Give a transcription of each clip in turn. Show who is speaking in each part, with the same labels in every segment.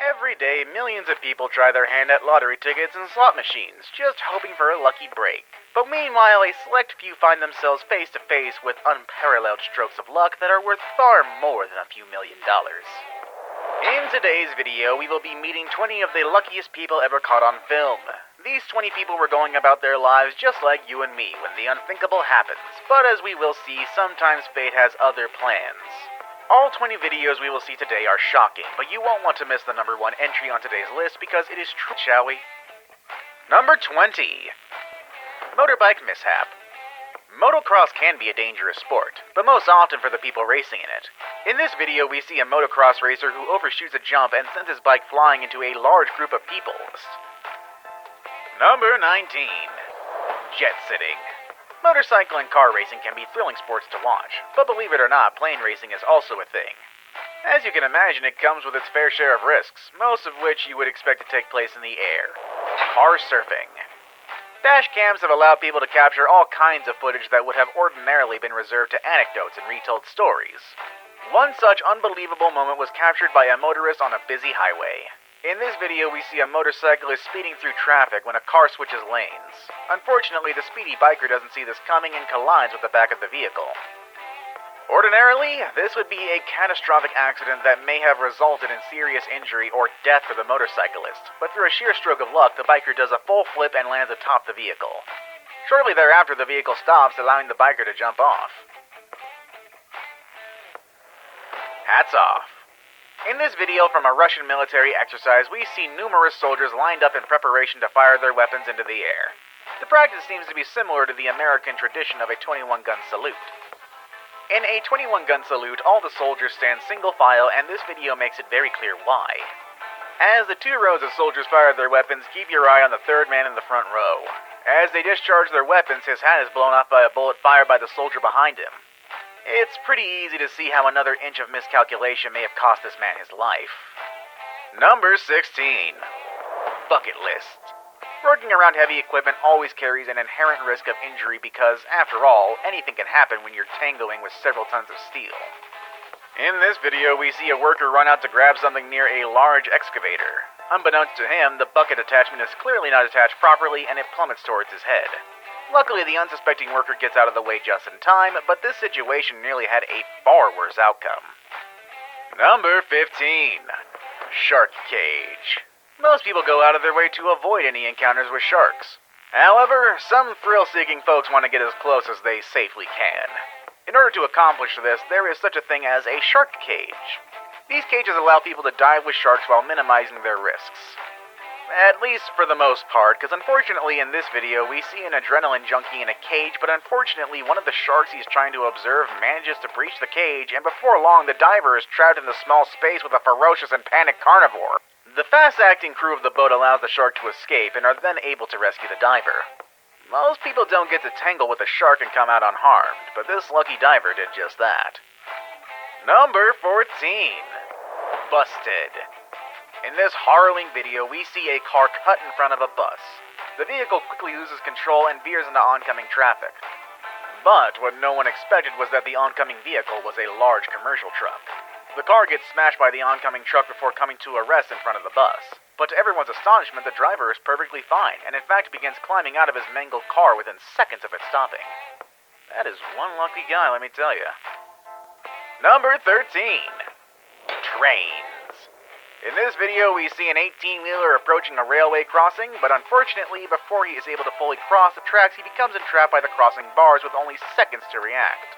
Speaker 1: Every day, millions of people try their hand at lottery tickets and slot machines, just hoping for a lucky break. But meanwhile, a select few find themselves face to face with unparalleled strokes of luck that are worth far more than a few $1,000,000. In today's video, we will be meeting 20 of the luckiest people ever caught on film. These 20 people were going about their lives just like you and me when the unthinkable happens, but as we will see, sometimes fate has other plans. All 20 videos we will see today are shocking, but you won't want to miss the number 1 entry on today's list because it is true, shall we? Number 20. Motorbike mishap. Motocross can be a dangerous sport, but most often for the people racing in it. In this video, we see a motocross racer who overshoots a jump and sends his bike flying into a large group of people. Number 19. Jet sitting. Motorcycle and car racing can be thrilling sports to watch, but believe it or not, plane racing is also a thing. As you can imagine, it comes with its fair share of risks, most of which you would expect to take place in the air. Car surfing. Dash cams have allowed people to capture all kinds of footage that would have ordinarily been reserved to anecdotes and retold stories. One such unbelievable moment was captured by a motorist on a busy highway. In this video, we see a motorcyclist speeding through traffic when a car switches lanes. Unfortunately, the speedy biker doesn't see this coming and collides with the back of the vehicle. Ordinarily, this would be a catastrophic accident that may have resulted in serious injury or death for the motorcyclist, but through a sheer stroke of luck, the biker does a full flip and lands atop the vehicle. Shortly thereafter, the vehicle stops, allowing the biker to jump off. Hats off. In this video from a Russian military exercise, we see numerous soldiers lined up in preparation to fire their weapons into the air. The practice seems to be similar to the American tradition of a 21-gun salute. In a 21-gun salute, all the soldiers stand single file, and this video makes it very clear why. As the 2 rows of soldiers fire their weapons, keep your eye on the 3rd man in the front row. As they discharge their weapons, his hat is blown off by a bullet fired by the soldier behind him. It's pretty easy to see how another inch of miscalculation may have cost this man his life. Number 16. Bucket list. Working around heavy equipment always carries an inherent risk of injury because, after all, anything can happen when you're tangoing with several tons of steel. In this video, we see a worker run out to grab something near a large excavator. Unbeknownst to him, the bucket attachment is clearly not attached properly and it plummets towards his head. Luckily, the unsuspecting worker gets out of the way just in time, but this situation nearly had a far worse outcome. Number 15. Shark cage. Most people go out of their way to avoid any encounters with sharks. However, some thrill-seeking folks want to get as close as they safely can. In order to accomplish this, there is such a thing as a shark cage. These cages allow people to dive with sharks while minimizing their risks. At least for the most part, because unfortunately in this video we see an adrenaline junkie in a cage, but unfortunately one of the sharks he's trying to observe manages to breach the cage, and before long the diver is trapped in the small space with a ferocious and panicked carnivore. The fast-acting crew of the boat allows the shark to escape and are then able to rescue the diver. Most people don't get to tangle with a shark and come out unharmed, but this lucky diver did just that. Number 14. Busted. In this harrowing video, we see a car cut in front of a bus. The vehicle quickly loses control and veers into oncoming traffic. But what no one expected was that the oncoming vehicle was a large commercial truck. The car gets smashed by the oncoming truck before coming to a rest in front of the bus. But to everyone's astonishment, the driver is perfectly fine, and in fact begins climbing out of his mangled car within seconds of it stopping. That is one lucky guy, let me tell you. Number 13. Trains. In this video, we see an 18-wheeler approaching a railway crossing, but unfortunately, before he is able to fully cross the tracks, he becomes entrapped by the crossing bars with only seconds to react.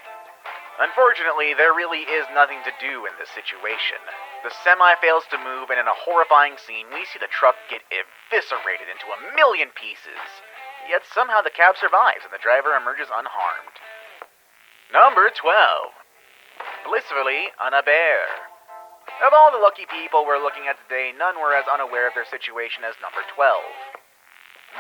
Speaker 1: Unfortunately, there really is nothing to do in this situation. The semi fails to move, and in a horrifying scene, we see the truck get eviscerated into a million pieces. Yet somehow the cab survives, and the driver emerges unharmed. Number 12. Blissfully unaware. Of all the lucky people we're looking at today, none were as unaware of their situation as number 12.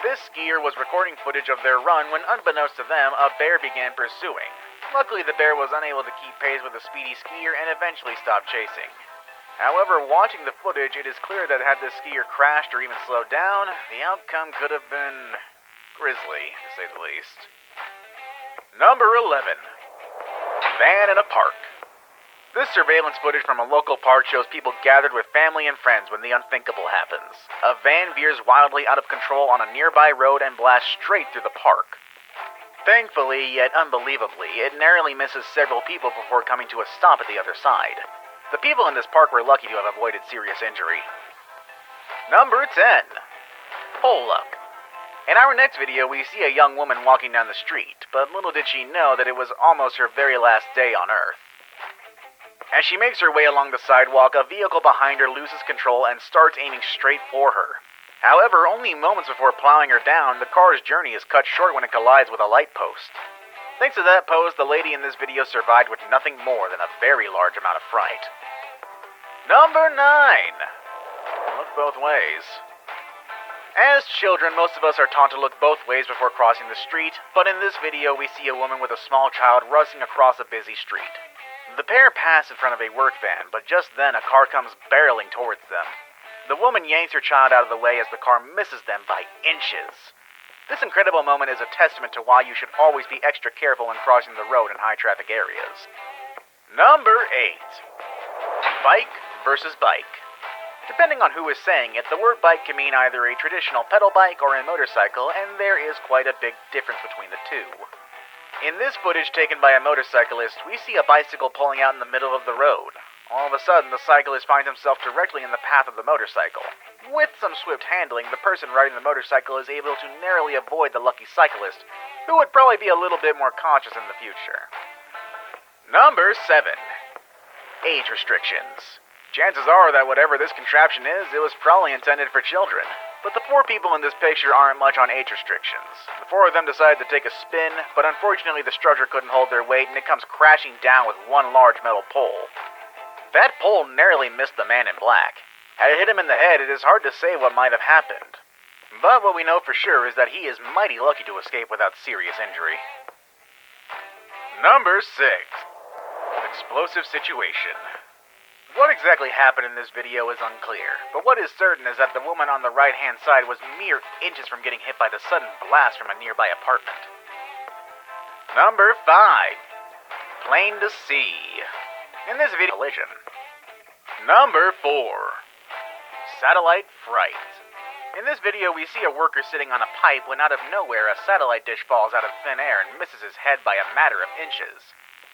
Speaker 1: This skier was recording footage of their run when, unbeknownst to them, a bear began pursuing. Luckily, the bear was unable to keep pace with the speedy skier and eventually stopped chasing. However, watching the footage, it is clear that had this skier crashed or even slowed down, the outcome could have been grisly, to say the least. Number 11. Van in a park. This surveillance footage from a local park shows people gathered with family and friends when the unthinkable happens. A van veers wildly out of control on a nearby road and blasts straight through the park. Thankfully, yet unbelievably, it narrowly misses several people before coming to a stop at the other side. The people in this park were lucky to have avoided serious injury. Number 10. Pole Luck. In our next video, we see a young woman walking down the street, but little did she know that it was almost her very last day on Earth. As she makes her way along the sidewalk, a vehicle behind her loses control and starts aiming straight for her. However, only moments before plowing her down, the car's journey is cut short when it collides with a light post. Thanks to that post, the lady in this video survived with nothing more than a very large amount of fright. Number 9. Look both ways. As children, most of us are taught to look both ways before crossing the street, but in this video we see a woman with a small child rushing across a busy street. The pair pass in front of a work van, but just then a car comes barreling towards them. The woman yanks her child out of the way as the car misses them by inches. This incredible moment is a testament to why you should always be extra careful when crossing the road in high-traffic areas. Number 8. Bike versus bike. Depending on who is saying it, the word bike can mean either a traditional pedal bike or a motorcycle, and there is quite a big difference between the two. In this footage taken by a motorcyclist, we see a bicycle pulling out in the middle of the road. All of a sudden, the cyclist finds himself directly in the path of the motorcycle. With some swift handling, the person riding the motorcycle is able to narrowly avoid the lucky cyclist, who would probably be a little bit more cautious in the future. Number 7. Age restrictions. Chances are that whatever this contraption is, it was probably intended for children. But the 4 people in this picture aren't much on age restrictions. The 4 of them decided to take a spin, but unfortunately the structure couldn't hold their weight and it comes crashing down with one large metal pole. That pole narrowly missed the man in black. Had it hit him in the head, it is hard to say what might have happened. But what we know for sure is that he is mighty lucky to escape without serious injury. Number 6. Explosive situation. What exactly happened in this video is unclear, but what is certain is that the woman on the right-hand side was mere inches from getting hit by the sudden blast from a nearby apartment. Number 5. Plain to see. In this video, collision. Number 4. Satellite fright. In this video, we see a worker sitting on a pipe when out of nowhere a satellite dish falls out of thin air and misses his head by a matter of inches.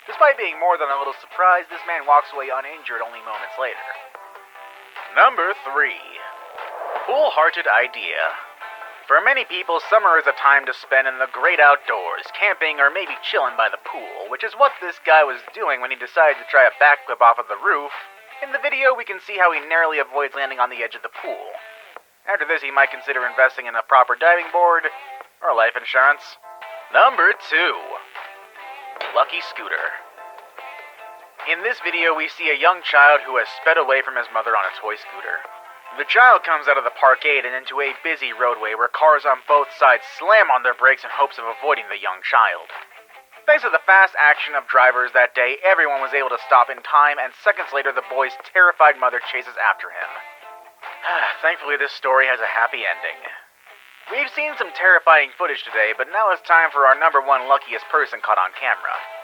Speaker 1: Despite being more than a little surprised, this man walks away uninjured only moments later. Number 3. Foolhardy idea. For many people, summer is a time to spend in the great outdoors, camping or maybe chilling by the pool, which is what this guy was doing when he decided to try a backflip off of the roof. In the video, we can see how he narrowly avoids landing on the edge of the pool. After this, he might consider investing in a proper diving board or life insurance. Number 2. Lucky scooter. In this video, we see a young child who has sped away from his mother on a toy scooter. The child comes out of the parkade and into a busy roadway where cars on both sides slam on their brakes in hopes of avoiding the young child. Thanks to the fast action of drivers that day, everyone was able to stop in time, and seconds later the boy's terrified mother chases after him. Thankfully, this story has a happy ending. We've seen some terrifying footage today, but now it's time for our number 1 luckiest person caught on camera.